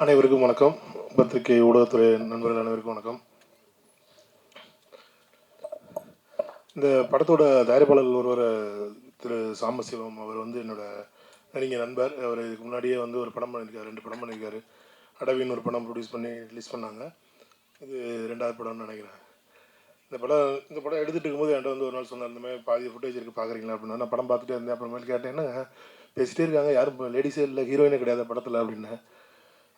அனைவருக்கும் வணக்கம். பத்திரிகை ஊடகத்துறை நண்பர்கள் அனைவருக்கும் வணக்கம். இந்த படத்தோட தயாரிப்பாளர் ஒருவர் திரு சாம்பசிவம் அவர் வந்து என்னோட நெருங்கிய நண்பர். அவர் இதுக்கு முன்னாடியே வந்து ஒரு படம் பண்ணியிருக்காரு, 2 படம் பண்ணியிருக்காரு. அடவின்னு ஒரு படம் ப்ரொடியூஸ் பண்ணி ரிலீஸ் பண்ணாங்க. இது 2வது படம்னு நினைக்கிறேன். இந்த படம் எடுத்துகிட்டு இருக்கும்போது என்கிட்ட வந்து ஒரு நாள் சொன்னார், இந்த மாதிரி பாதி ஃபுட்டேஜ் இருக்குது பார்க்குறீங்களா அப்படின்னா. நான் படம் பார்த்துட்டே இருந்தேன். அப்புறமேல் கேட்டேன், என்னங்க பேசிகிட்டே இருக்காங்க, யாரும் இப்போ லேடிஸே இல்லை, ஹீரோயினே கிடையாது படத்தில் அப்படின்னு.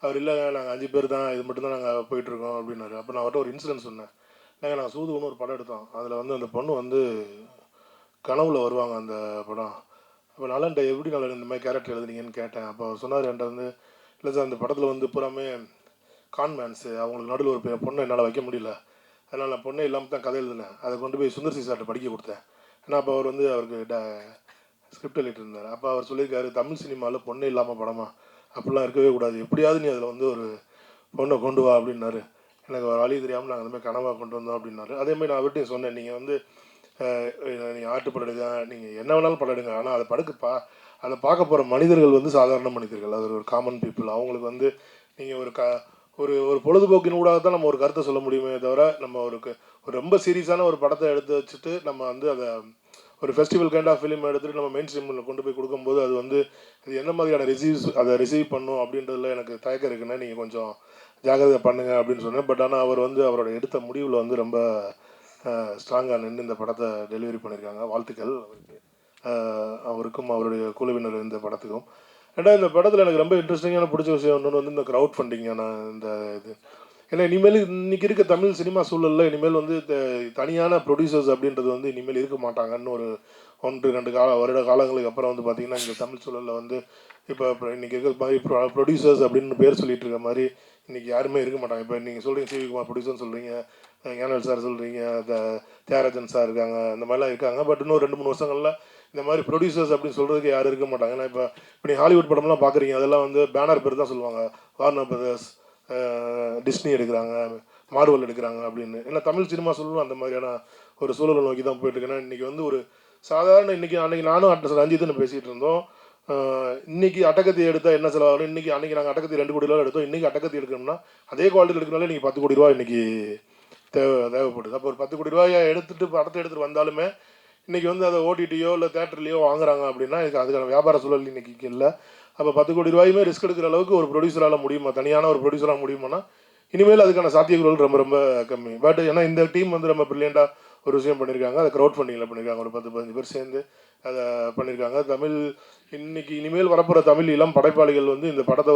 அவர் இல்லைங்க, நாங்கள் 5 பேர் தான், இது மட்டும் தான் நாங்கள் போயிட்டுருக்கோம் அப்படின்னாரு. அப்போ நான் அவர்கிட்ட ஒரு இன்சிடென்ட் சொன்னேன். நாங்கள் சூதுன்னு ஒரு படம் எடுத்தோம். அதில் வந்து அந்த பொண்ணு வந்து கனவுல வருவாங்க அந்த படம். அப்போ நலன்ட்ட எப்படி நலன் இந்த மாதிரி கேரக்டர் எழுதுனீங்கன்னு கேட்டேன். அப்போ அவர் சொன்னார் என்கிட்ட வந்து, இல்லை சார் அந்த படத்தில் வந்து பூராமே கான்மேன்ஸு, அவங்களுக்கு நடுவில் ஒரு பொண்ணை என்னால் வைக்க முடியல, அதனால் நான் பொண்ணே இல்லாமல் தான் கதை எழுதினேன். அதை கொண்டு போய் சுந்தர் சி சார்கிட்ட படிக்க கொடுத்தேன். ஏன்னா அப்போ அவர் வந்து அவருக்கு ஸ்கிரிப்ட் எழுதிட்டு இருந்தார். அப்போ அவர் சொல்லியிருக்காரு, தமிழ் சினிமாவில் பொண்ணே இல்லாமல் படமா, அப்படிலாம் இருக்கவே கூடாது, எப்படியாவது நீ அதில் வந்து ஒரு பொண்ணை கொண்டு வா அப்படின்னாரு. எனக்கு ஒரு வழி தெரியாமல் நாங்கள் அதுமாதிரி கனவாக கொண்டு வந்தோம் அப்படின்னாரு. அதேமாதிரி நான் அவர்கிட்டையும் சொன்னேன், நீங்கள் வந்து நீங்கள் ஆட்டு படம் எடுங்க, நீங்கள் என்ன வேணாலும் படம் எடுங்க, ஆனால் அதை பார்க்க போகிற மனிதர்கள் வந்து சாதாரண மனிதர்கள், அது ஒரு காமன் பீப்புள். அவங்களுக்கு வந்து நீங்கள் ஒரு ஒரு பொழுதுபோக்கின் ஊடாக தான் நம்ம ஒரு கருத்தை சொல்ல முடியுமே தவிர, நம்ம ஒரு ரொம்ப சீரியஸான ஒரு படத்தை எடுத்து வச்சுட்டு நம்ம வந்து அதை ஒரு ஃபெஸ்டிவல் கைண்ட் ஆஃப் ஃபிலிம் எடுத்துகிட்டு நம்ம மெயின் ஸ்ட்ரீமில் கொண்டு போய் கொடுக்கும்போது அது வந்து அது என்ன மாதிரியான அதை ரிசீவ் பண்ணும் அப்படின்றதுல எனக்கு தயக்கம் இருக்குன்னா, நீங்கள் கொஞ்சம் ஜாகிரதை பண்ணுங்க அப்படின்னு சொன்னேன். பட் ஆனால் அவர் வந்து அவரோட எடுத்த முடிவில் வந்து ரொம்ப ஸ்ட்ராங்காக நின்று இந்த படத்தை டெலிவரி பண்ணியிருக்காங்க. வாழ்த்துக்கள் அவருக்கு, அவருக்கும் அவருடைய குழுவினர் இந்த படத்துக்கும். இந்த படத்தில் எனக்கு ரொம்ப இன்ட்ரெஸ்டிங்கான பிடிச்ச விஷயம் ஒன்று வந்து இந்த க்ரௌட் ஃபண்டிங்கான இந்த இது. ஏன்னா இனிமேல் இன்றைக்கி இருக்க தமிழ் சினிமா சூழலில் இனிமேல் வந்து தனியான ப்ரொடியூசர்ஸ் அப்படின்றது வந்து இனிமேல் இருக்க மாட்டாங்கன்னு ஒரு 1-2 வருட காலங்களுக்கு அப்புறம் வந்து பார்த்திங்கன்னா இங்கே தமிழ் சூழலில் வந்து இப்போ இன்றைக்கி இருக்கிற மாதிரி ப்ரொடியூசர்ஸ் அப்படின்னு பேர் சொல்லிட்டு இருக்க மாதிரி இன்றைக்கி யாருமே இருக்க மாட்டாங்க. இப்போ நீங்கள் சொல்கிறீங்க சிவி குமார் ப்ரொடியூசர்னு சொல்கிறீங்க, ஞானல் சார் சொல்கிறீங்க, தியாகராஜன் சார் இருக்காங்க, இந்த மாதிரிலாம் இருக்காங்க. பட் இன்னும் 2-3 வருஷங்களில் இந்த மாதிரி ப்ரொடியூசர்ஸ் அப்படின்னு சொல்கிறதுக்கு யாரும் இருக்க மாட்டாங்க. ஏன்னா இப்போ நீ ஹாலிவுட் படம்லாம் பார்க்குறீங்க, அதெல்லாம் வந்து பேனர் பேர் தான் சொல்லுவாங்க, வார்னர் பிரதர்ஸ், டிஸ்னி எடுக்கிறாங்க, மார்வல் எடுக்கிறாங்க அப்படின்னு. ஏன்னா தமிழ் சினிமா சூழலும் அந்த மாதிரியான ஒரு சூழலை நோக்கி தான் போயிட்டு இருக்கு. ஏன்னா இன்றைக்கி வந்து ஒரு சாதாரண அன்றைக்கி நானும் ரஞ்சித்துன்னு பேசிகிட்டு இருந்தோம். இன்றைக்கி அட்டகத்தி எடுத்தால் என்ன செலவாகும், அன்றைக்கி நாங்கள் அட்டகத்தி 2 கோடி ரூபா எடுத்தோம், இன்றைக்கி அட்டகத்தி எடுக்கணும்னா அதே குவாலிட்டியில் எடுக்கணும்னாலே இன்றைக்கி 10 கோடி ரூபா இன்றைக்கி தேவைப்படுது. அப்போ ஒரு 10 கோடி ரூபாயை படத்தை எடுத்துகிட்டு வந்தாலுமே இன்றைக்கி வந்து அதை ஓடிடியோ இல்லை தேட்டர்லேயோ வாங்குறாங்க அப்படின்னா அதுக்கான வியாபார சூழல் இன்றைக்கி இல்லை. அப்போ 10 கோடி ரூபாயுமே ரிஸ்க் எடுக்கிற அளவுக்கு ஒரு ப்ரொடியூசரால் முடியுமா, தனியான ஒரு ப்ரொடியூசராக முடியுமானா இனிமேல் அதுக்கான சாத்தியக்கூறுகள் ரொம்ப ரொம்ப கம்மி. பட் ஏன்னா இந்த டீம் வந்து ரொம்ப ப்ரில்லியண்ட்டாக ஒரு விஷயம் பண்ணியிருக்காங்க. அதை க்ரௌட் ஃபண்டிங்கில் பண்ணியிருக்காங்க. ஒரு 10-15 பேர் சேர்ந்து அதை பண்ணியிருக்காங்க. இனிமேல் வரப்போகிற தமிழ் இளம் படைப்பாளிகள் வந்து இந்த படத்தை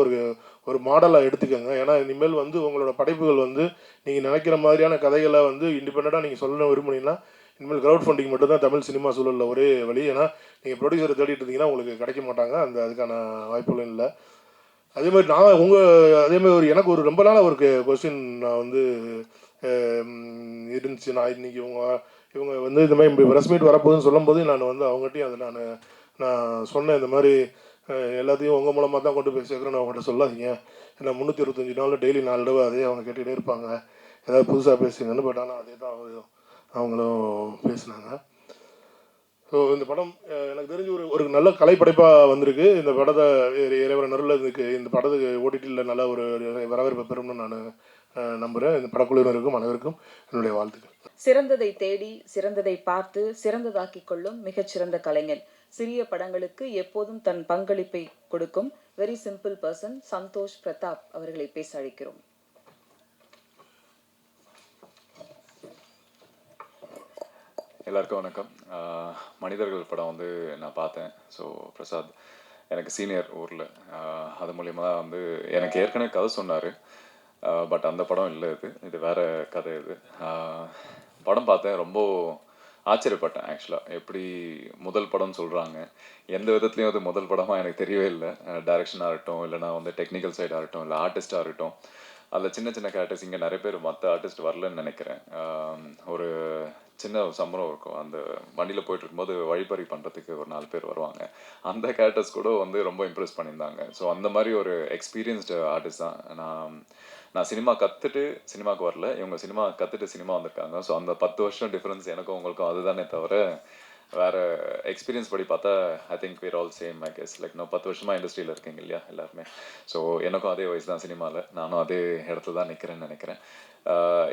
ஒரு மாடலாக எடுத்துக்கோங்க. ஏன்னா இனிமேல் வந்து உங்களோட படைப்புகள் வந்து நீங்கள் நினைக்கிற மாதிரியான கதைகளை வந்து இண்டிபெண்ட்டாக நீங்கள் சொல்லணும் விரும்புனீங்கன்னா இனிமேல் க்ரௌட் ஃபண்டிங் மட்டும் தான் தமிழ் சினிமா சூழலில் ஒரே வழி. ஏன்னா நீங்கள் ப்ரொடியூசரை தேடிட்டு இருந்தீங்கன்னா உங்களுக்கு கிடைக்க மாட்டாங்க, அதுக்கான வாய்ப்புகளும் இல்லை. அதேமாதிரி எனக்கு ஒரு ரொம்ப நாளாக ஒரு கொஸ்டின் நான் வந்து இருந்துச்சு. நான் இன்றைக்கி இவங்க வந்து இந்த மாதிரி ப்ரெஸ் மீட் வரப்போகுதுன்னு சொல்லும்போது நான் வந்து அவங்ககிட்டையும் அதை நான் சொன்னேன், இந்த மாதிரி எல்லாத்தையும் உங்கள் மூலமாக தான் கொண்டு போய் சேர்க்குறேன்னு அவங்ககிட்ட சொல்லாதீங்க. ஏன்னா 365 நாளில் டெய்லி 4 தடவை அதே அவங்க கேட்டுகிட்டே இருப்பாங்க, ஏதாவது புதுசாக பேசுங்கன்னு. பட் ஆனால் அதே தான் அவங்களும் பேசினாங்க. ஸோ இந்த படம் எனக்கு தெரிஞ்சு ஒரு நல்ல கலைப்படைப்பாக வந்திருக்கு. இந்த படத்தை இறைவர நருளில் இந்த படத்துக்கு ஓடிடியில் நல்ல ஒரு வரவேற்பை பெறும்னு நான் நம்புகிறேன். இந்த படக்குழுவினருக்கும் அனைவருக்கும் என்னுடைய வாழ்த்துக்கள். சிறந்ததை தேடி சிறந்ததை பார்த்து சிறந்ததாக்கிக் கொள்ளும் மிகச்சிறந்த கலைஞன். சிறிய படங்களுக்கு எப்போதும் தன் பங்களிப்பை கொடுக்கும் very simple person Santhosh Prathap அவர்களை பேச அழைக்கிறோம். எல்லாருக்கும் வணக்கம். மனிதர்கள் படம் வந்து நான் பார்த்தேன். ஸோ பிரசாத் எனக்கு சீனியர் ஊரில், அது மூலியமாக தான் வந்து எனக்கு ஏற்கனவே கதை சொன்னார். பட் அந்த படம் இல்லை, இது வேறு கதை. படம் பார்த்தேன், ரொம்ப ஆச்சரியப்பட்டேன். ஆக்சுவலாக எப்படி முதல் படம்னு சொல்கிறாங்க, எந்த விதத்துலையும் அது முதல் படமாக எனக்கு தெரியவே இல்லை. டைரக்ஷனாக இருக்கட்டும், இல்லைனா வந்து டெக்னிக்கல் சைடாக இருக்கட்டும், இல்லை ஆர்டிஸ்டாக இருக்கட்டும், அதில் சின்ன சின்ன கேரக்டர்ஸ் இங்கே நிறைய பேர் மற்ற ஆர்டிஸ்ட் வரலன்னு நினைக்கிறேன். ஒரு சின்ன சம்பளம் இருக்கும், அந்த வண்டியில் போயிட்டு இருக்கும்போது வழிப்பறி பண்ணுறதுக்கு ஒரு 4 பேர் வருவாங்க, அந்த கேரக்டர்ஸ் கூட வந்து ரொம்ப இம்ப்ரெஸ் பண்ணியிருந்தாங்க. ஸோ அந்த மாதிரி ஒரு எக்ஸ்பீரியன்ஸ்டு ஆர்டிஸ்ட் தான் நான் சினிமா கற்றுட்டு சினிமாவுக்கு வரல, இவங்க சினிமா கற்றுட்டு சினிமா வந்திருக்காங்க. ஸோ அந்த 10 வருஷம் டிஃப்ரென்ஸ் எனக்கும் உங்களுக்கும் அதுதானே தவிர வேறு எக்ஸ்பீரியன்ஸ் படி பார்த்தா I think we're all same I guess like நான் 10 வருஷமாக இண்டஸ்ட்ரியில் இருக்கீங்க இல்லையா எல்லாருமே. ஸோ எனக்கும் அதே வயசு தான் சினிமாவில், நானும் அதே இடத்துல தான் நிற்கிறேன்னு நினைக்கிறேன்.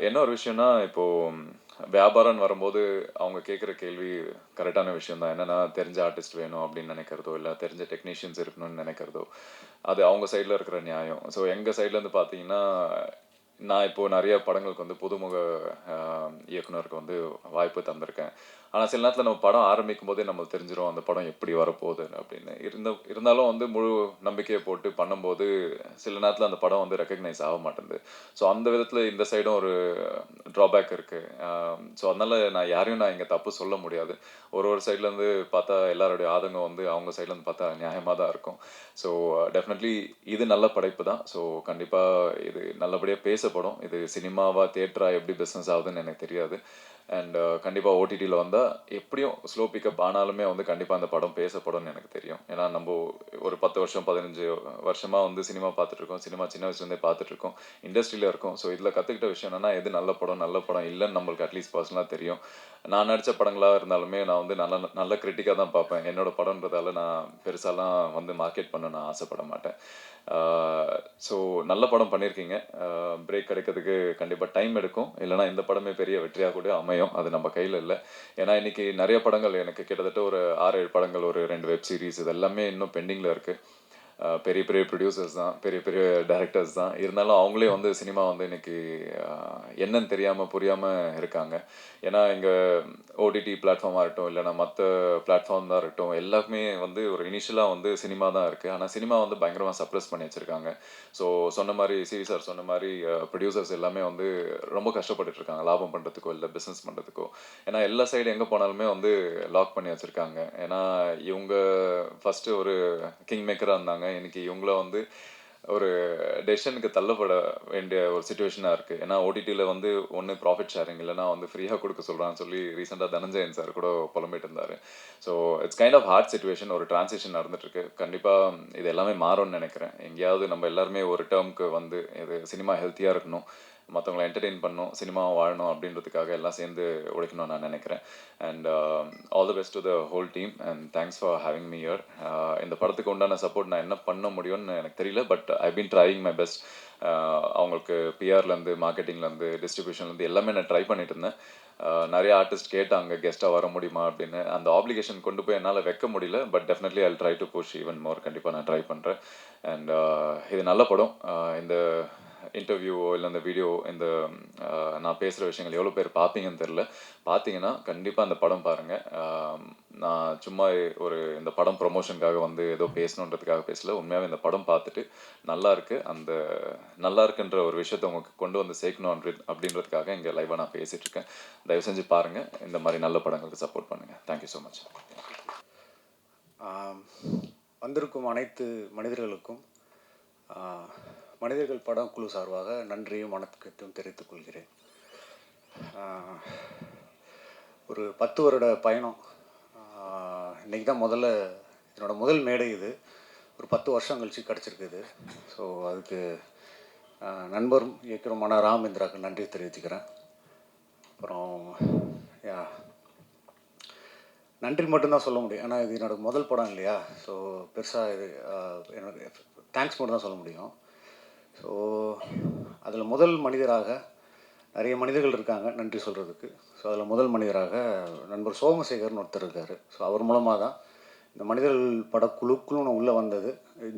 என்ன ஒரு விஷயம்னா, இப்போது வியாபாரம்னு வரும்போது அவங்க கேட்குற கேள்வி கரெக்டான விஷயம் தான். என்னென்னா தெரிஞ்ச ஆர்டிஸ்ட் வேணும் அப்படின்னு நினைக்கிறதோ, இல்லை தெரிஞ்ச டெக்னீஷியன்ஸ் இருக்கணும்னு நினைக்கிறதோ, அது அவங்க சைடில் இருக்கிற நியாயம். ஸோ எங்கள் சைட்லேருந்து பார்த்தீங்கன்னா, நான் இப்போது நிறைய படங்களுக்கு வந்து புதுமுக இயக்குனருக்கு வந்து வாய்ப்பு தந்திருக்கேன். ஆனால் சில நேரத்தில் நம்ம படம் ஆரம்பிக்கும் போதே நம்மளுக்கு தெரிஞ்சிடும் அந்த படம் எப்படி வரப்போகுது அப்படின்னு. இருந்தாலும் வந்து முழு நம்பிக்கையை போட்டு பண்ணும்போது சில நேரத்தில் அந்த படம் வந்து ரெக்கக்னைஸ் ஆக மாட்டேங்குது. ஸோ அந்த விதத்தில் இந்த சைடும் ஒரு ட்ராபேக் இருக்குது. ஸோ அதனால் நான் யாரையும் நான் இங்கே தப்பு சொல்ல முடியாது. ஒரு சைட்லேருந்து பார்த்தா எல்லாருடைய ஆதங்கம் வந்து அவங்க சைட்லேருந்து பார்த்தா நியாயமாக தான் இருக்கும். ஸோ டெஃபினெட்லி இது நல்ல படைப்பு தான். ஸோ கண்டிப்பாக இது நல்லபடியாக பேசப்படும். இது சினிமாவா தியேட்டரா எப்படி பிஸ்னஸ் ஆகுதுன்னு எனக்கு தெரியாது. அண்ட் கண்டிப்பாக ஓடிடியில் வந்தால் எப்படியும் ஸ்லோ பிக்கப் ஆனாலுமே வந்து கண்டிப்பாக அந்த படம் பேசப்படும்னு எனக்கு தெரியும். ஏன்னா நம்ம ஒரு 10 வருஷம் 15 வருஷமாக வந்து சினிமா பார்த்துட்ருக்கோம். சினிமா சின்ன வயசுலேருந்தே பார்த்துட்ருக்கோம், இண்டஸ்ட்ரியில் இருக்கோம். ஸோ இதில் கற்றுக்கிட்ட விஷயம் என்னென்னா, எது நல்ல படம் இல்லைன்னு நம்மளுக்கு அட்லீஸ்ட் பர்சனலாக தெரியும். நான் நடித்த படங்களாக இருந்தாலுமே நான் வந்து நல்ல கிரிட்டிக்காக தான் பார்ப்பேன். என்னோடய படம்ன்றதால நான் பெருசாலாம் வந்து மார்க்கெட் பண்ண நான் ஆசைப்பட மாட்டேன். ஸோ நல்ல படம் பண்ணியிருக்கீங்க. பிரேக் கிடைக்கிறதுக்கு கண்டிப்பாக டைம் எடுக்கும். இல்லைனா இந்த படமே பெரிய வெற்றியாக கூட அமையும். அது நம்ம கையில் இல்லை. ஏன்னா இன்றைக்கி நிறைய படங்கள் எனக்கு கிட்டத்தட்ட ஒரு 6-7 படங்கள், ஒரு 2 வெப் சீரிஸ், இது எல்லாமே இன்னும் பெண்டிங்கில் இருக்குது. பெரிய பெரிய ப்ரொடியூசர்ஸ் தான், பெரிய பெரிய டைரக்டர்ஸ் தான். இருந்தாலும் அவங்களே வந்து சினிமா வந்து இன்றைக்கி என்னன்னு தெரியாமல் புரியாமல் இருக்காங்க. ஏன்னா இங்கே ஓடிடி பிளாட்ஃபார்மாக இருக்கட்டும், இல்லைனா மற்ற பிளாட்ஃபார்ம் தான் இருக்கட்டும், எல்லாருமே வந்து ஒரு இனிஷியலாக வந்து சினிமா தான் இருக்குது. ஆனால் சினிமா வந்து பயங்கரமாக சப்ரஸ் பண்ணி வச்சுருக்காங்க. ஸோ சொன்ன மாதிரி சிவி சார் சொன்ன மாதிரி ப்ரொடியூசர்ஸ் எல்லாமே வந்து ரொம்ப கஷ்டப்பட்டுட்டு இருக்காங்க, லாபம் பண்ணுறதுக்கோ இல்லை பிஸ்னஸ் பண்ணுறதுக்கோ. ஏன்னா எல்லா சைடு எங்கே போனாலுமே வந்து லாக் பண்ணி வச்சுருக்காங்க. ஏன்னா இவங்க ஃபஸ்ட்டு ஒரு கிங் மேக்கராக இருந்தாங்க. இன்னைக்கு இவங்கள வந்து ஒரு டெசிஷனுக்கு தள்ளப்பட வேண்டிய ஒரு சுச்சுவேஷனாக இருக்குது. ஏன்னா ஓடிடியில் வந்து ஒன்று ப்ராஃபிட் ஷேரிங், இல்லைனா வந்து ஃப்ரீயாக கொடுக்க சொல்கிறான்னு சொல்லி ரீசெண்டாக தனஞ்சயன் சார் கூட புலம்பிட்டு இருந்தார். So it's kind of hard situation. ஒரு டிரான்சிஷன் நடந்துட்டுருக்கு. கண்டிப்பாக இது எல்லாமே மாறும்னு நினைக்கிறேன். எங்கேயாவது நம்ம எல்லாருமே ஒரு டேர்முக்கு வந்து இது சினிமா ஹெல்த்தியாக இருக்கணும், மற்றவங்களை என்டர்டெயின் பண்ணணும், சினிமாவை வாழணும் அப்படின்றதுக்காக எல்லாம் சேர்ந்து உழைக்கணும்னு நான் நினைக்கிறேன். And all the best to the whole team and thanks for having me here. இந்த படத்துக்கு உண்டான சப்போர்ட் நான் என்ன பண்ண முடியும்னு எனக்கு தெரியல, but I been trying my best. அவங்களுக்கு பிஆர்லேருந்து, மார்க்கெட்டிங்லேருந்து, டிஸ்ட்ரிபியூஷன்லேருந்து எல்லாமே நான் ட்ரை பண்ணிட்டு இருந்தேன். நிறைய ஆர்டிஸ்ட் கேட்டாங்க கெஸ்ட்டாக வர முடியுமா அப்படின்னு. அந்த ஆப்ளிகேஷன் கொண்டு போய் என்னால் வைக்க முடியல, but definitely I try to push even more. கண்டிப்பாக நான் ட்ரை பண்ணுறேன். அண்ட் இது நல்ல படம். இந்த இன்டர்வியூவோ இல்லை இந்த வீடியோ, இந்த நான் பேசுகிற விஷயங்கள் எவ்வளோ பேர் பார்ப்பீங்கன்னு தெரில. பார்த்தீங்கன்னா கண்டிப்பாக அந்த படம் பாருங்கள். நான் சும்மா ஒரு இந்த படம் ப்ரொமோஷனுக்காக வந்து ஏதோ பேசணுன்றதுக்காக பேசல. உண்மையாகவே இந்த படம் பார்த்துட்டு நல்லா இருக்குது, அந்த நல்லா இருக்குன்ற ஒரு விஷயத்தை உங்களுக்கு கொண்டு வந்து சேர்க்கணும் அப்படின்றதுக்காக இங்கே லைவாக நான் பேசிகிட்ருக்கேன். தயவு செஞ்சு பாருங்கள். இந்த மாதிரி நல்ல படங்களுக்கு சப்போர்ட் பண்ணுங்கள். Thank you so much. வந்திருக்கும் அனைத்து மனிதர்களுக்கும் மனிதர்கள் படம் குழு சார்பாக நன்றியும் வணக்கத்தையும் தெரிவித்துக் கொள்கிறேன். ஒரு 10 வருட பயணம். இன்றைக்கி தான் என்னோடய முதல் மேடை இது. ஒரு 10 வருஷம் கழிச்சு கிடச்சிருக்குது. ஸோ அதுக்கு நண்பரும் இயக்குனருமான ராமேந்திராவுக்கு நன்றி தெரிவிச்சுக்கிறேன். அப்புறம் நன்றி மட்டும்தான் சொல்ல முடியும். ஏன்னா இது என்னோடய முதல் படம் இல்லையா. ஸோ பெருசாக இது எனக்கு தேங்க்ஸ் மட்டும் தான் சொல்ல முடியும். ஸோ அதில் முதல் மனிதராக நிறைய மனிதர்கள் இருக்காங்க நன்றி சொல்கிறதுக்கு. ஸோ அதில் முதல் மனிதராக நண்பர் சோமசேகர்னு ஒருத்தர் இருக்கார். ஸோ அவர் மூலமாக தான் இந்த மனிதர்கள் படக்குழுக்குள்ளும் நான் உள்ளே வந்தது,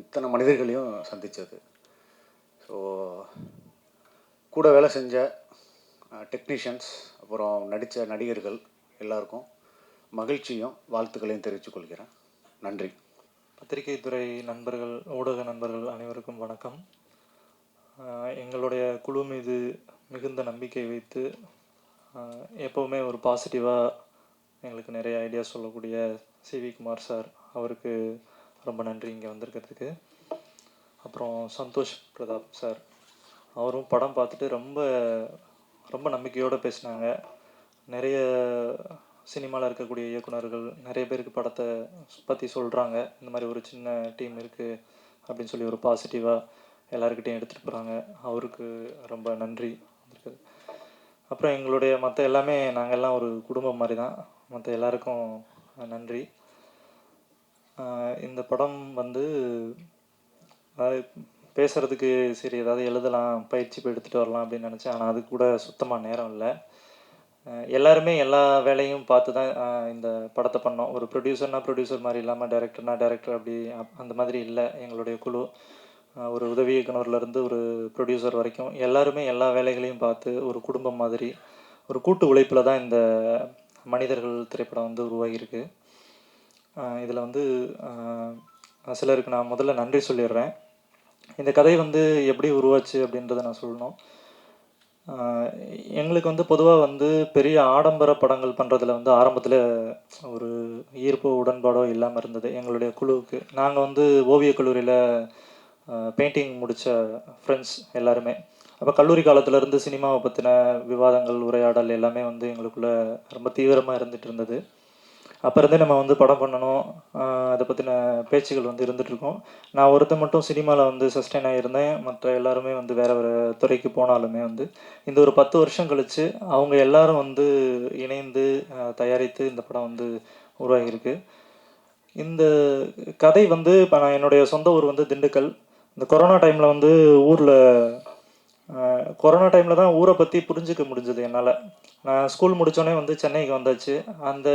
இத்தனை மனிதர்களையும் சந்தித்தது. ஸோ கூட வேலை செஞ்ச டெக்னீஷியன்ஸ், அப்புறம் நடித்த நடிகர்கள் எல்லாருக்கும் மகிழ்ச்சியும் வாழ்த்துக்களையும் தெரிவித்துக் கொள்கிறேன். நன்றி. பத்திரிகை துறை நண்பர்கள், ஊடக நண்பர்கள் அனைவருக்கும் வணக்கம். எங்களுடைய குழு மீது மிகுந்த நம்பிக்கை வைத்து எப்போவுமே ஒரு பாசிட்டிவாக எங்களுக்கு நிறைய ஐடியா சொல்லக்கூடிய சிவி குமார் சார், அவருக்கு ரொம்ப நன்றி இங்கே வந்திருக்கிறதுக்கு. அப்புறம் சந்தோஷ் பிரதாப் சார், அவரும் படம் பார்த்துட்டு ரொம்ப ரொம்ப நம்பிக்கையோடு பேசினாங்க. நிறைய சினிமாவில் இருக்கக்கூடிய இயக்குனர்கள் நிறைய பேருக்கு படத்தை பற்றி சொல்கிறாங்க, இந்த மாதிரி ஒரு சின்ன டீம் இருக்குது அப்படின்னு சொல்லி ஒரு பாசிட்டிவாக எல்லாருக்கிட்டையும் எடுத்துகிட்டு போகிறாங்க. அவருக்கு ரொம்ப நன்றி வந்திருக்குது. அப்புறம் எங்களுடைய மற்ற எல்லாமே நாங்கள் எல்லாம் ஒரு குடும்பம் மாதிரி தான். மற்ற எல்லாருக்கும் நன்றி. இந்த படம் வந்து பேசுகிறதுக்கு சரி ஏதாவது எழுதலாம், பயிற்சி போய் எடுத்துகிட்டு வரலாம் அப்படின்னு நினச்சேன். ஆனால் அது கூட சுத்தமாக நேரம் இல்லை. எல்லாருமே எல்லா வேலையும் பார்த்து தான் இந்த படத்தை பண்ணோம். ஒரு ப்ரொடியூசர் மாதிரி இல்லாமல் டைரக்டர் அப்படி அந்த மாதிரி இல்லை எங்களுடைய குழு. ஒரு உதவி இயக்குனர்லேருந்து ஒரு ப்ரொடியூசர் வரைக்கும் எல்லாருமே எல்லா வேலைகளையும் பார்த்து ஒரு குடும்பம் மாதிரி ஒரு கூட்டு உழைப்பில் தான் இந்த மனிதர்கள் திரைப்படம் வந்து உருவாகியிருக்கு. இதில் வந்து சிலருக்கு நான் முதல்ல நன்றி சொல்லிடுறேன். இந்த கதை வந்து எப்படி உருவாச்சு அப்படின்றத நான் சொல்லணும். எங்களுக்கு வந்து பொதுவாக வந்து பெரிய ஆடம்பர படங்கள் பண்ணுறதுல வந்து ஆரம்பத்தில் ஒரு ஈர்ப்போ உடன்பாடோ இல்லாமல் இருந்தது எங்களுடைய குழுவுக்கு. நாங்கள் வந்து ஓவியக் கல்லூரியில் பெயிண்டிங் முடித்த ஃப்ரெண்ட்ஸ் எல்லாருமே. அப்போ கல்லூரி காலத்துலேருந்து சினிமாவை பற்றின விவாதங்கள், உரையாடல் எல்லாமே வந்து எங்களுக்குள்ளே ரொம்ப தீவிரமாக இருந்துகிட்டு இருந்தது. அப்போ இருந்தே நம்ம வந்து படம் பண்ணணும், அதை பற்றின பேச்சுகள் வந்து இருந்துகிட்ருக்கோம். நான் ஒருத்தன் மட்டும் சினிமாவில் வந்து சஸ்டெயின் ஆகியிருந்தேன். மற்ற எல்லாருமே வந்து வேறு வேறு துறைக்கு போனாலுமே வந்து இந்த ஒரு 10 வருஷம் கழித்து அவங்க எல்லாரும் வந்து இணைந்து தயாரித்து இந்த படம் வந்து உருவாகியிருக்கு. இந்த கதை வந்து இப்போ நான் என்னுடைய சொந்த ஊர் வந்து திண்டுக்கல். இந்த கொரோனா டைமில் வந்து கொரோனா டைமில் தான் ஊரை பற்றி புரிஞ்சிக்க முடிஞ்சது என்னால். நான் ஸ்கூல் முடித்தோடனே வந்து சென்னைக்கு வந்தாச்சு. அந்த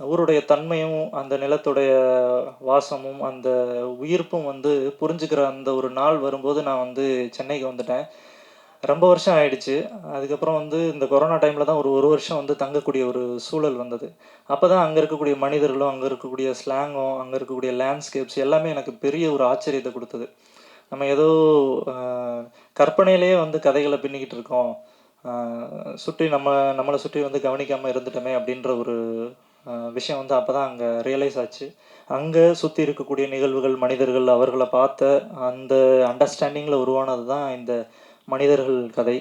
ஊருடைய தன்மையும் அந்த நிலத்துடைய வாசமும் அந்த உயிர்ப்பும் வந்து புரிஞ்சுக்கிற அந்த ஒரு நாள் வரும்போது நான் வந்து சென்னைக்கு வந்துட்டேன். ரொம்ப வருஷம் ஆயிடுச்சு. அதுக்கப்புறம் வந்து இந்த கொரோனா டைமில் தான் ஒரு வருஷம் வந்து தங்கக்கூடிய ஒரு சூழல் வந்தது. அப்போ தான் அங்கே இருக்கக்கூடிய மனிதர்களும், அங்கே இருக்கக்கூடிய ஸ்லாங்கும், அங்கே இருக்கக்கூடிய லேண்ட்ஸ்கேப்ஸ் எல்லாமே எனக்கு பெரிய ஒரு ஆச்சரியத்தை கொடுத்தது. நம்ம ஏதோ கற்பனையிலேயே வந்து கதைகளை பின்னிக்கிட்டு இருக்கோம், சுற்றி நம்மளை சுற்றி வந்து கவனிக்காமல் இருந்துட்டோமே அப்படின்ற ஒரு விஷயம் வந்து அப்போ தான் அங்கே ரியலைஸ் ஆச்சு. அங்கே சுற்றி இருக்கக்கூடிய நிகழ்வுகள், மனிதர்கள், அவர்களை பார்த்த அந்த அண்டர்ஸ்டாண்டிங்கில் உருவானது தான் இந்த மனிதர்கள் கதை.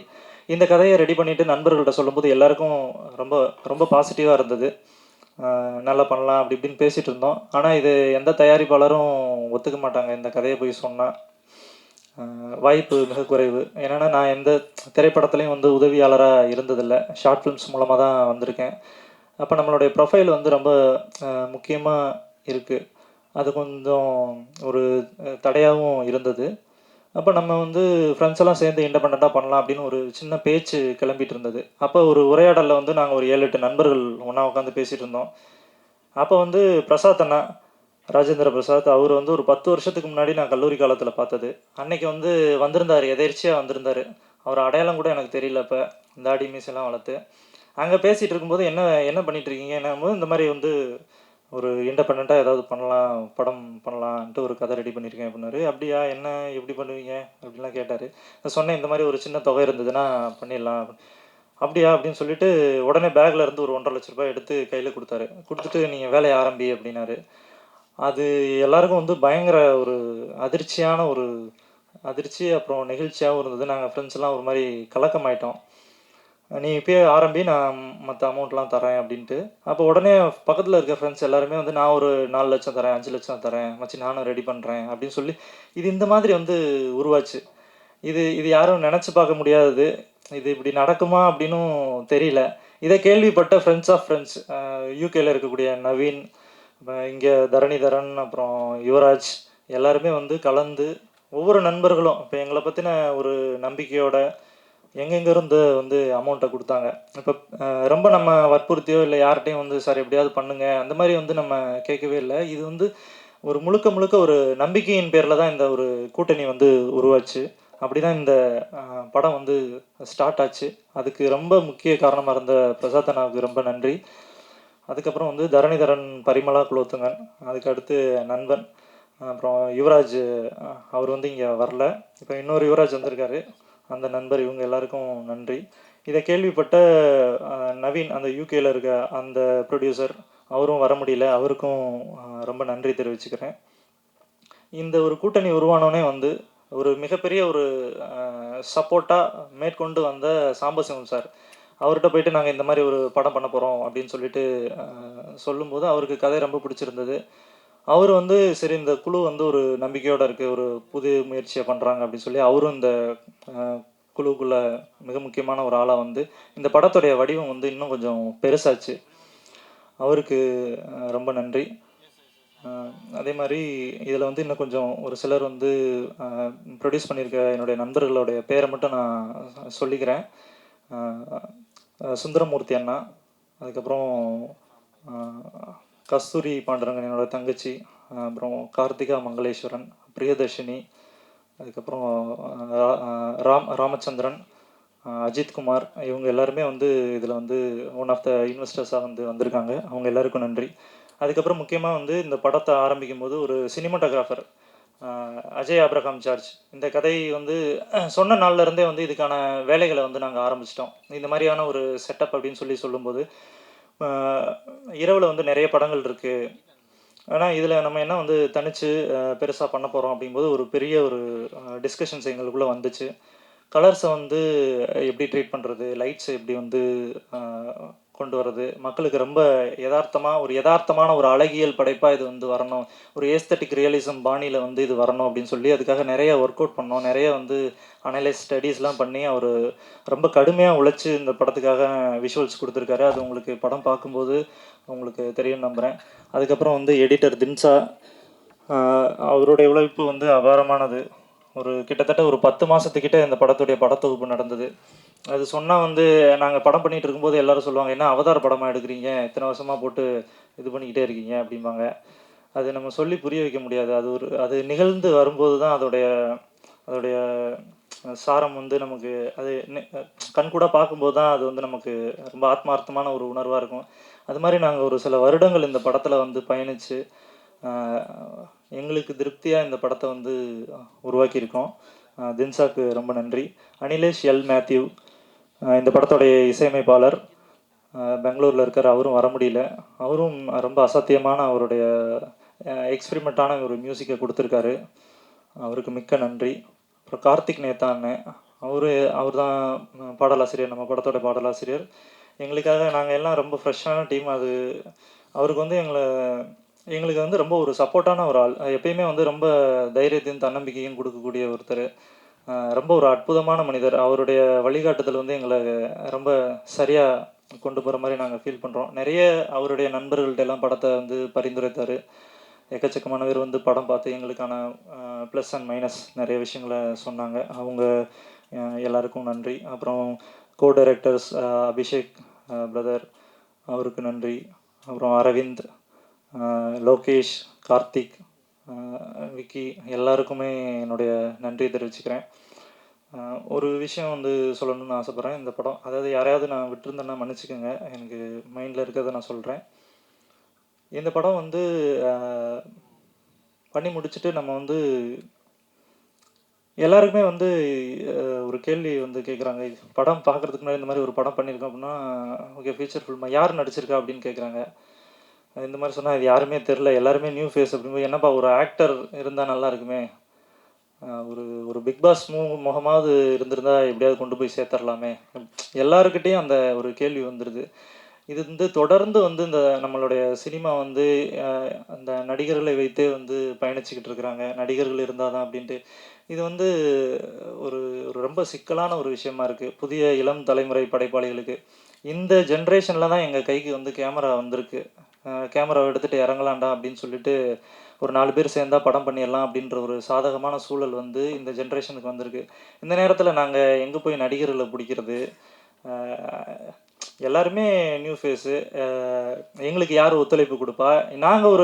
இந்த கதையை ரெடி பண்ணிவிட்டு நண்பர்கள்ட்ட சொல்லும்போது எல்லாருக்கும் ரொம்ப ரொம்ப பாசிட்டிவாக இருந்தது. நல்லா பண்ணலாம் அப்படி இப்படின்னு பேசிகிட்டு இருந்தோம். ஆனால் இது எந்த தயாரிப்பாளரும் ஒத்துக்க மாட்டாங்க இந்த கதையை போய் சொன்னால். வாய்ப்பு மிக குறைவு. ஏன்னா நான் எந்த திரைப்படத்துலையும் வந்து உதவியாளராக இருந்ததில்லை. ஷார்ட் ஃபிலிம்ஸ் மூலமாக தான் வந்திருக்கேன். அப்போ நம்மளுடைய ப்ரொஃபைல் வந்து ரொம்ப முக்கியமாக இருக்குது. அது கொஞ்சம் ஒரு தடையாகவும் இருந்தது. அப்போ நம்ம வந்து ஃப்ரெண்ட்ஸ் எல்லாம் சேர்ந்து இண்டிபெண்ட்டாக பண்ணலாம் அப்படின்னு ஒரு சின்ன பேச்சு கிளம்பிட்டு இருந்தது. அப்போ ஒரு உரையாடலில் வந்து நாங்கள் ஒரு 7-8 நண்பர்கள் ஒன்றா உட்காந்து பேசிகிட்டு இருந்தோம். அப்போ வந்து பிரசாத் அண்ணா, ராஜேந்திர பிரசாத், அவர் வந்து ஒரு 10 வருஷத்துக்கு முன்னாடி நான் கல்லூரி காலத்தில் பார்த்தது. அன்னைக்கு வந்து வந்திருந்தார், எதேர்ச்சியாக வந்திருந்தார். அவர் அடையாளம் கூட எனக்கு தெரியல. அப்போ தாடி மீசெல்லாம் வளர்த்து அங்கே பேசிகிட்டு இருக்கும்போது என்ன பண்ணிகிட்டு இருக்கீங்க என்னும்போது இந்த மாதிரி வந்து ஒரு இண்டிபெண்ட்டாக ஏதாவது பண்ணலாம், படம் பண்ணலான்ட்டு ஒரு கதை ரெடி பண்ணியிருக்கேன் அப்படின்னாரு. அப்படியா, என்ன எப்படி பண்ணுவீங்க அப்படின்லாம் கேட்டார். நான் சொன்னேன் இந்த மாதிரி ஒரு சின்ன தொகை இருந்ததுன்னா பண்ணிடலாம். அப்படியா அப்படின்னு சொல்லிட்டு உடனே பேக்கில் இருந்து ஒரு 1.5 லட்ச ரூபாய் எடுத்து கையில் கொடுத்துட்டு நீங்கள் வேலையை ஆரம்பி அப்படின்னாரு. அது எல்லாருக்கும் வந்து பயங்கர ஒரு அதிர்ச்சி, அப்புறம் நெகிழ்ச்சியாகவும் இருந்தது. நாங்கள் ஃப்ரெண்ட்ஸ்லாம் ஒரு மாதிரி கலக்கமாயிட்டோம். நீ இப்போயே ஆரம்பி, நான் மற்ற அமௌண்ட்லாம் தரேன் அப்படின்ட்டு. அப்போ உடனே பக்கத்தில் இருக்க ஃப்ரெண்ட்ஸ் எல்லாருமே வந்து நான் ஒரு 4 லட்சம் தரேன், 5 லட்சம் தரேன் மச்சி, நானும் ரெடி பண்ணுறேன் அப்படின்னு சொல்லி இது இந்த மாதிரி வந்து உருவாச்சு. இது யாரும் நினச்சி பார்க்க முடியாதது. இது இப்படி நடக்குமா அப்படின்னும் தெரியல. இதை கேள்விப்பட்ட ஃப்ரெண்ட்ஸ் ஆஃப் ஃப்ரெண்ட்ஸ், யூகேல இருக்கக்கூடிய நவீன், இங்கே தரணிதரன், அப்புறம் யுவராஜ் எல்லாருமே வந்து கலந்து ஒவ்வொரு நண்பர்களும் இப்போ எங்களை பற்றின ஒரு நம்பிக்கையோட எங்கெங்கேருந்து வந்து அமௌண்ட்டை கொடுத்தாங்க. இப்போ ரொம்ப நம்ம வற்புறுத்தியோ இல்லை யார்கிட்டையும் வந்து சார் எப்படியாவது பண்ணுங்க அந்த மாதிரி வந்து நம்ம கேட்கவே இல்லை. இது வந்து ஒரு முழுக்க ஒரு நம்பிக்கையின் பேரில் தான் இந்த ஒரு கூட்டணி வந்து உருவாச்சு. அப்படி தான் இந்த படம் வந்து ஸ்டார்ட் ஆச்சு. அதுக்கு ரொம்ப முக்கிய காரணமாக இருந்த பிரசாத் அண்ணாவுக்கு ரொம்ப நன்றி. அதுக்கப்புறம் வந்து தரணிதரன், பரிமளா குலோத்துங்கன், அதுக்கு அடுத்து நண்பன், அப்புறம் யுவராஜ், அவர் வந்து இங்கே வரல. இப்போ இன்னொரு யுவராஜ் வந்திருக்காரு, அந்த நண்பர். இவங்க எல்லாருக்கும் நன்றி. இதை கேள்விப்பட்ட நவீன், அந்த யூகேல இருக்க அந்த ப்ரொடியூசர், அவரும் வர முடியல. அவருக்கும் ரொம்ப நன்றி தெரிவிச்சுக்கிறேன். இந்த ஒரு கூட்டணி உருவானோடனே வந்து ஒரு மிகப்பெரிய ஒரு சப்போர்ட்டாக மேற்கொண்டு வந்த சாம்பசிவம் சார், அவர்கிட்ட போயிட்டு நாங்கள் இந்த மாதிரி ஒரு படம் பண்ண போகிறோம் அப்படின்னு சொல்லிட்டு சொல்லும்போது அவருக்கு கதை ரொம்ப பிடிச்சிருந்தது. அவர் வந்து சரி இந்த குழு வந்து ஒரு நம்பிக்கையோடு இருக்குது, ஒரு புது முயற்சியை பண்ணுறாங்க அப்படின்னு சொல்லி அவரும் இந்த குழுக்குள்ளே மிக முக்கியமான ஒரு ஆளாக வந்து இந்த படத்துடைய வடிவம் வந்து இன்னும் கொஞ்சம் பெருசாச்சு. அவருக்கு ரொம்ப நன்றி. அதே மாதிரி இதில் வந்து இன்னும் கொஞ்சம் ஒரு சிலர் வந்து ப்ரொடியூஸ் பண்ணியிருக்க என்னுடைய நண்பர்களுடைய பேரை மட்டும் நான் சொல்லிக்கிறேன். சுந்தரமூர்த்தி அண்ணா, அதுக்கப்புறம் கஸ்தூரி பாண்டரங்கன் என்னோட தங்கச்சி, அப்புறம் கார்த்திகா மங்களேஸ்வரன், பிரியதர்ஷினி, அதுக்கப்புறம் ராமச்சந்திரன், அஜித்குமார், இவங்க எல்லாருமே வந்து இதில் வந்து ஒன் ஆஃப் த இன்வெஸ்டர்ஸாக வந்திருக்காங்க. அவங்க எல்லாருக்கும் நன்றி. அதுக்கப்புறம் முக்கியமாக வந்து இந்த படத்தை ஆரம்பிக்கும் போது ஒரு சினிமாட்டோகிராஃபர் அஜய் ஆப்ரஹாம் ஜார்ஜ், இந்த கதை வந்து சொன்ன நாள்ல இருந்தே வந்து இதுக்கான வேலைகளை வந்து நாங்கள் ஆரம்பிச்சிட்டோம். இந்த மாதிரியான ஒரு செட்டப் அப்படின்னு சொல்லும்போது இரவில் வந்து நிறைய படங்கள் இருக்குது, ஆனால் இதில் நம்ம என்ன வந்து தனித்து பெருசாக பண்ண போகிறோம் அப்படிங்கும்போது ஒரு பெரிய ஒரு டிஸ்கஷன்ஸ் எங்களுக்குள்ளே வந்துச்சு. கலர்ஸை வந்து எப்படி ட்ரீட் பண்ணுறது, லைட்ஸை எப்படி வந்து கொண்டு வர்றது, மக்களுக்கு ரொம்ப யதார்த்தமான ஒரு அழகியல் படைப்பாக இது வந்து வரணும், ஒரு ஏஸ்தட்டிக் ரியலிசம் பாணியில் வந்து இது வரணும் அப்படின்னு சொல்லி அதுக்காக நிறைய ஒர்க் அவுட் பண்ணோம். நிறைய வந்து அனலைஸ் ஸ்டடீஸ்லாம் பண்ணி அவர் ரொம்ப கடுமையாக உழைச்சி இந்த படத்துக்காக விஷுவல்ஸ் கொடுத்துருக்காரு. அது உங்களுக்கு படம் பார்க்கும்போது உங்களுக்கு தெரியும் நம்புகிறேன். அதுக்கப்புறம் வந்து எடிட்டர் தின்சா, அவருடைய உழைப்பு வந்து அபாரமானது. கிட்டத்தட்ட ஒரு 10 மாதத்துக்கிட்ட இந்த படத்துடைய படத்தொகுப்பு நடந்தது. அது சொன்னால் வந்து நாங்கள் படம் பண்ணிகிட்டு இருக்கும்போது எல்லோரும் சொல்லுவாங்க, என்ன அவதார படமாக எடுக்கிறீங்க, இத்தனை வருஷமாக போட்டு இது பண்ணிக்கிட்டே இருக்கீங்க அப்படிம்பாங்க. அது நம்ம சொல்லி புரிய வைக்க முடியாது. அது நிகழ்ந்து வரும்போது தான் அதோடைய சாரம் வந்து நமக்கு அது கண்கூட பார்க்கும்போது தான் அது வந்து நமக்கு ரொம்ப ஆத்மார்த்தமான ஒரு உணர்வாக இருக்கும். அது மாதிரி நாங்கள் ஒரு சில வருடங்கள் இந்த படத்தில் வந்து பயணித்து எங்களுக்கு திருப்தியாக இந்த படத்தை வந்து உருவாக்கியிருக்கோம். தின்சாக்கு ரொம்ப நன்றி. அனிலேஷ் எல் மேத்யூ, இந்த படத்தோடைய இசையமைப்பாளர், பெங்களூரில் இருக்கார், அவரும் வர முடியல. அவரும் ரொம்ப அசாத்தியமான அவருடைய எக்ஸ்பிரிமெண்ட்டான ஒரு மியூசிக்கை கொடுத்துருக்காரு, அவருக்கு மிக்க நன்றி. அப்புறம் கார்த்திக் நேத்தா அண்ணன், அவர் தான் பாடலாசிரியர், நம்ம படத்தோட பாடலாசிரியர். எங்களுக்காக நாங்கள் எல்லாம் ரொம்ப ஃப்ரெஷ்ஷான டீம். அவருக்கு வந்து எங்களுக்கு வந்து ரொம்ப ஒரு சப்போர்ட்டான ஒரு ஆள். எப்பயுமே வந்து ரொம்ப தைரியத்தையும் தன்னம்பிக்கையும் கொடுக்கக்கூடிய ஒருத்தர். ரொம்ப ஒரு அற்புதமான மனிதர். அவருடைய வழிகாட்டுதல் வந்து எங்களை ரொம்ப சரியாக கொண்டு போகிற மாதிரி நாங்கள் ஃபீல் பண்ணுறோம். நிறைய அவருடைய நண்பர்கள்ட்ட எல்லாம் படத்தை வந்து பரிந்துரைத்தார். எக்கச்சக்கமான பேர் வந்து படம் பார்த்து எங்களுக்கான ப்ளஸ் அண்ட் மைனஸ் நிறைய விஷயங்களை சொன்னாங்க. அவங்க எல்லாருக்கும் நன்றி. அப்புறம் கோ டைரக்டர்ஸ் அபிஷேக் பிரதர், அவருக்கு நன்றி. அப்புறம் அரவிந்த், லோகேஷ், கார்த்திக், விக்கி, எல்லாருக்குமே என்னுடைய நன்றி தெரிவிச்சுக்கிறேன். ஒரு விஷயம் வந்து சொல்லணும்னு ஆசைப்பட்றேன். இந்த படம், அதாவது யாரையாவது நான் விட்டுருந்தேன்னா மன்னிச்சுக்கோங்க, எனக்கு மைண்டில் இருக்கிறத நான் சொல்கிறேன். இந்த படம் வந்து பண்ணி முடிச்சுட்டு நம்ம வந்து எல்லாருக்குமே வந்து ஒரு கேள்வி வந்து கேட்குறாங்க, படம் பார்க்குறதுக்கு முன்னாடி இந்த மாதிரி ஒரு படம் பண்ணியிருக்கோம் அப்படின்னா, ஓகே ஃபீச்சர் ஃபில்மா யார் நடிச்சிருக்கா அப்படின்னு கேட்குறாங்க. இந்த மாதிரி சொன்னால் இது யாருமே தெரில, எல்லாருமே நியூ ஃபேஸ் அப்படிங்கும்போது, என்னப்பா ஒரு ஆக்டர் இருந்தால் நல்லா இருக்குமே, ஒரு பிக் பாஸ் முகமாவது இருந்திருந்தா எப்படியாவது கொண்டு போய் சேர்த்துடலாமே, எல்லாருக்கிட்டேயும் அந்த ஒரு கேள்வி வந்துடுது. இது வந்து தொடர்ந்து வந்து இந்த நம்மளுடைய சினிமா வந்து அந்த நடிகர்களை வைத்தே வந்து பயணிச்சுக்கிட்டு இருக்கிறாங்க, நடிகர்கள் இருந்தால் தான் அப்படின்ட்டு. இது வந்து ஒரு ரொம்ப சிக்கலான ஒரு விஷயமா இருக்குது புதிய இளம் தலைமுறை படைப்பாளிகளுக்கு. இந்த ஜென்ரேஷனில் தான் எங்கள் கைக்கு வந்து கேமரா வந்திருக்கு. கேமராவை எடுத்துகிட்டு இறங்கலாண்டா அப்படின்னு சொல்லிட்டு ஒரு 4 பேர் சேர்ந்தா படம் பண்ணிடலாம் அப்படின்ற ஒரு சாதகமான சூழல் வந்து இந்த ஜென்ரேஷனுக்கு வந்திருக்கு. இந்த நேரத்தில் நாங்கள் எங்கே போய் நடிகர்களை பிடிக்கிறது? எல்லாருமே நியூ ஃபேஸு, எங்களுக்கு யார் ஒத்துழைப்பு கொடுப்பா? நாங்கள்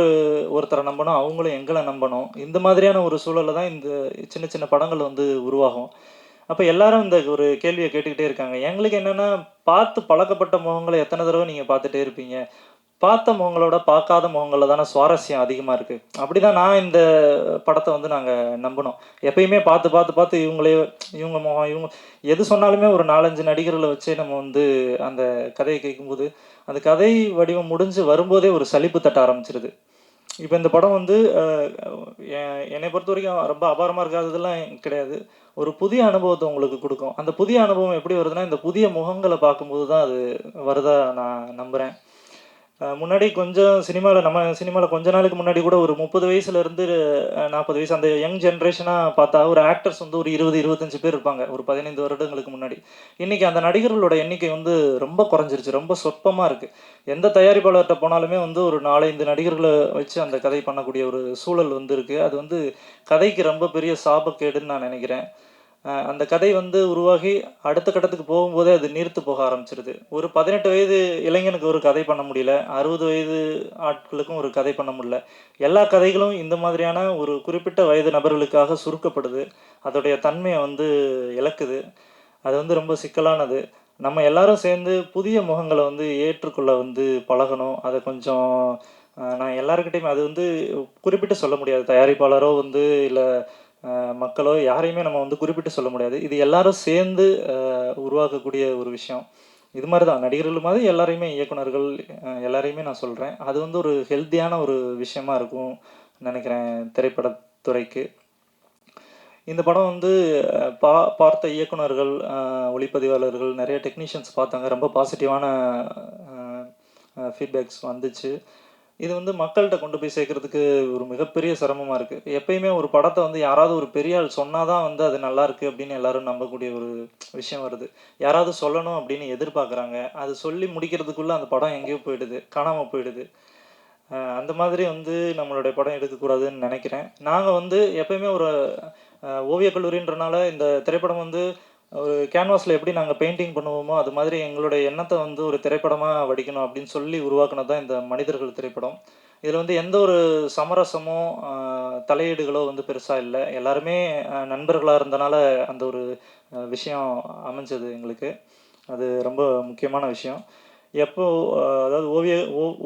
ஒருத்தரை நம்பணும், அவங்களும் எங்களை நம்பணும். இந்த மாதிரியான ஒரு சூழலில் தான் இந்த சின்ன சின்ன படங்கள் வந்து உருவாகும். அப்போ எல்லாரும் இந்த ஒரு கேள்வியை கேட்டுக்கிட்டே இருக்காங்க. எங்களுக்கு என்னென்னா, பார்த்து பழக்கப்பட்ட முகங்களை எத்தனை தடவை நீங்கள் பார்த்துட்டே இருப்பீங்க? பார்த்த முகங்களோட பார்க்காத முகங்களில் தானே சுவாரஸ்யம் அதிகமாக இருக்குது. அப்படி தான் நான் இந்த படத்தை வந்து நாங்கள் நம்பினோம். எப்பயுமே பார்த்து இவங்க முகம், இவங்க எது சொன்னாலுமே ஒரு 4-5 நடிகர்களை வச்சே நம்ம வந்து அந்த கதையை கேட்கும்போது, அந்த கதை வடிவம் முடிஞ்சு வரும்போதே ஒரு சலிப்பு தட்ட ஆரம்பிச்சிருது. இப்போ இந்த படம் வந்து என்னை பொறுத்த வரைக்கும் ரொம்ப அபாரமாக இருக்காததெல்லாம் கிடையாது. ஒரு புதிய அனுபவத்தை உங்களுக்கு கொடுக்கும். அந்த புதிய அனுபவம் எப்படி வருதுன்னா, இந்த புதிய முகங்களை பார்க்கும்போது தான் அது வருதா நான் நம்புகிறேன். முன்னாடி கொஞ்சம் நம்ம சினிமாவில் கொஞ்ச நாளுக்கு முன்னாடி கூட ஒரு 30 வயசுலேருந்து 40 வயசு அந்த யங் ஜென்ரேஷனாக பார்த்தா ஒரு ஆக்டர்ஸ் வந்து ஒரு 20-25 பேர் இருப்பாங்க ஒரு 15 வருடங்களுக்கு முன்னாடி. இன்றைக்கி அந்த நடிகர்களோட எண்ணிக்கை வந்து ரொம்ப குறைஞ்சிருச்சு, ரொம்ப சொற்பமாக இருக்குது. எந்த தயாரிப்பாளர்கிட்ட போனாலுமே வந்து ஒரு 4-5 நடிகர்களை வச்சு அந்த கதை பண்ணக்கூடிய ஒரு சூழல் வந்து இருக்குது. அது வந்து கதைக்கு ரொம்ப பெரிய சாபக்கேடுன்னு நான் நினைக்கிறேன். அந்த கதை வந்து உருவாகி அடுத்த கட்டத்துக்கு போகும்போதே அது நீர்த்து போக ஆரம்பிச்சிருது. ஒரு 18 வயது இளைஞனுக்கு ஒரு கதை பண்ண முடியல, 60 வயது ஆட்களுக்கும் ஒரு கதை பண்ண முடியல. எல்லா கதைகளும் இந்த மாதிரியான ஒரு குறிப்பிட்ட வயது நபர்களுக்காக சுருக்கப்படுது. அதோடைய தன்மையை வந்து இழக்குது. அது வந்து ரொம்ப சிக்கலானது. நம்ம எல்லாரும் சேர்ந்து புதிய முகங்களை வந்து ஏற்றுக்கொள்ள வந்து பழகணும். அதை கொஞ்சம் நான் எல்லாருக்கிட்டையுமே அது வந்து குறிப்பிட்டு சொல்ல முடியாது. தயாரிப்பாளரோ வந்து இல்லை மக்களோ யாரையுமே நம்ம வந்து குறிப்பிட்டு சொல்ல முடியாது. இது எல்லாரும் சேர்ந்து உருவாக்கக்கூடிய ஒரு விஷயம். இது மாதிரி தான் நடிகர்கள் மாதிரி எல்லாரையுமே இயக்குனர்கள் எல்லாரையுமே நான் சொல்கிறேன். அது வந்து ஒரு ஹெல்த்தியான ஒரு விஷயமா இருக்கும் நினைக்கிறேன் திரைப்படத்துறைக்கு. இந்த படம் வந்து பார்த்த இயக்குனர்கள், ஒளிப்பதிவாளர்கள், நிறைய டெக்னீஷியன்ஸ் பார்த்தாங்க. ரொம்ப பாசிட்டிவான ஃபீட்பேக்ஸ் வந்துச்சு. இது வந்து மக்கள்கிட்ட கொண்டு போய் சேர்க்கறதுக்கு ஒரு மிகப்பெரிய சிரமமாக இருக்குது. எப்பயுமே ஒரு படத்தை வந்து யாராவது ஒரு பெரிய ஆள் சொன்னால் தான் வந்து அது நல்லாயிருக்கு அப்படின்னு எல்லோரும் நம்பக்கூடிய ஒரு விஷயம் வருது. யாராவது சொல்லணும் அப்படின்னு எதிர்பார்க்குறாங்க. அது சொல்லி முடிக்கிறதுக்குள்ளே அந்த படம் எங்கேயோ போயிடுது, காணாமல் போயிடுது. அந்த மாதிரி வந்து நம்மளுடைய படம் எடுக்கக்கூடாதுன்னு நினைக்கிறேன். நாங்கள் வந்து எப்பயுமே ஒரு ஓவியக் கல்லூரின்றனால இந்த திரைப்படம் வந்து ஒரு கேன்வாஸில் எப்படி நாங்கள் பெயிண்டிங் பண்ணுவோமோ அது மாதிரி எங்களுடைய எண்ணத்தை வந்து ஒரு திரைப்படமாக வடிக்கணும் அப்படின்னு சொல்லி உருவாக்குனது தான் இந்த மனிதர்கள் திரைப்படம். இதில் வந்து எந்த ஒரு சமரசமோ தலையீடுகளோ வந்து பெருசாக இல்லை. எல்லாருமே நண்பர்களாக இருந்தனால அந்த ஒரு விஷயம் அமைஞ்சது எங்களுக்கு. அது ரொம்ப முக்கியமான விஷயம். அதாவது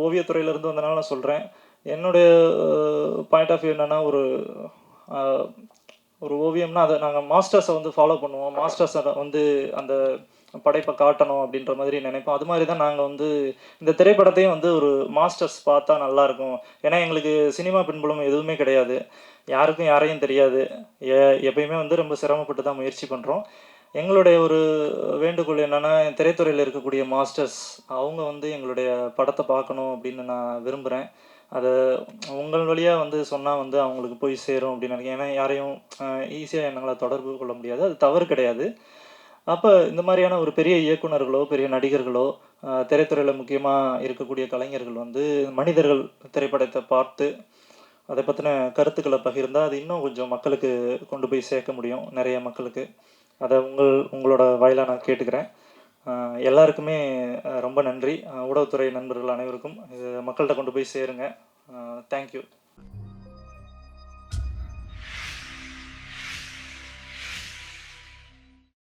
ஓவியத்துறையிலேருந்து வந்தனால நான் சொல்கிறேன். என்னுடைய பாயிண்ட் ஆஃப் வியூ என்னென்னா ஒரு ஓவியம்னா அதை நாங்கள் மாஸ்டர்ஸை வந்து ஃபாலோ பண்ணுவோம். மாஸ்டர்ஸை வந்து அந்த படைப்பை காட்டணும் அப்படின்ற மாதிரி நினைப்போம். அது மாதிரி தான் நாங்கள் வந்து இந்த திரைப்படத்தையும் வந்து ஒரு மாஸ்டர்ஸ் பார்த்தா நல்லாயிருக்கும். ஏன்னா எங்களுக்கு சினிமா பின்புலம் எதுவுமே கிடையாது, யாருக்கும் யாரையும் தெரியாது. எப்பயுமே வந்து ரொம்ப சிரமப்பட்டு தான் முயற்சி பண்ணுறோம். எங்களுடைய ஒரு வேண்டுகோள் என்னென்னா திரைத்துறையில் இருக்கக்கூடிய மாஸ்டர்ஸ் அவங்க வந்து எங்களுடைய படத்தை பார்க்கணும் அப்படின்னு நான் விரும்புகிறேன். அதை உங்கள் வழியாக வந்து சொன்னால் வந்து அவங்களுக்கு போய் சேரும் அப்படின்னு நினைக்கிறேன். ஏன்னா யாரையும் ஈஸியாக என்னால் தொடர்பு கொள்ள முடியாது, அது தவறு கிடையாது. அப்போ இந்த மாதிரியான ஒரு பெரிய இயக்குனர்களோ பெரிய நடிகர்களோ திரைத்துறையில் முக்கியமாக இருக்கக்கூடிய கலைஞர்கள் வந்து மனிதர்கள் திரைப்படத்தை பார்த்து அதை பற்றின கருத்துக்களை பகிர்ந்தால் அது இன்னும் கொஞ்சம் மக்களுக்கு கொண்டு போய் சேர்க்க முடியும், நிறைய மக்களுக்கு. அதை உங்களோட வாயிலாக நான் கேட்டுக்கிறேன். எல்லாருக்குமே ரொம்ப நன்றி. ஊடகத்துறை நண்பர்கள் அனைவருக்கும் இது மக்கள்கிட்ட கொண்டு போய் சேருங்க. தேங்க்யூ.